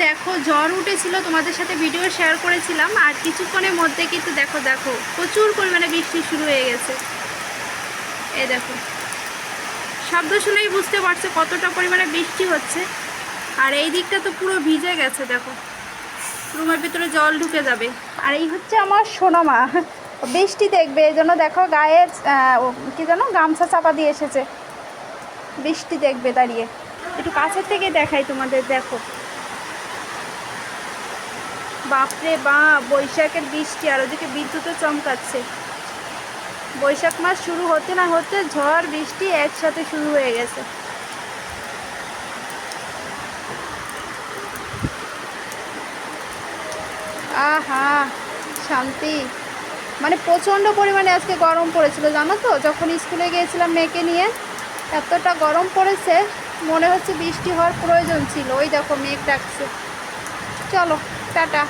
দেখো জ্বর উঠেছিল, তোমাদের সাথে ভিডিও শেয়ার করেছিলাম, আর কিছুক্ষণের মধ্যে কিন্তু দেখো দেখো প্রচুর পরিমাণে বৃষ্টি শুরু হয়ে গেছে। এই দেখো শব্দ শুনেই বুঝতে পারছো কতটা পরিমাণে বৃষ্টি হচ্ছে। আর এই দিকটা তো পুরো ভিজে গেছে, দেখো রুমের ভিতরে জল ঢুকে যাবে। আর এই হচ্ছে আমার সোনামা, বৃষ্টি দেখবে এই জন্য দেখো গায়ে কি যেন গামছা চাপা দিয়ে এসেছে, বৃষ্টি দেখবে দাঁড়িয়ে। একটু কাছের থেকে দেখাই তোমাদের, দেখো বাপরে বাপ বৈশাখের বৃষ্টি, আর ওদিকে বিদ্যুৎও চমকাচ্ছে। বৈশাখ মাস শুরু হতে না হতে ঝড় বৃষ্টি একসাথে শুরু হয়ে গেছে। আহা শান্তি, মানে প্রচণ্ড পরিমাণে আজকে গরম পড়েছিল জানো তো। যখন স্কুলে গিয়েছিলাম মেয়েকে নিয়ে, এতটা গরম পড়েছে মনে হচ্ছে বৃষ্টি হওয়ার প্রয়োজন ছিল। ওই দেখো মেঘ ডাকছে। চলো টাটা।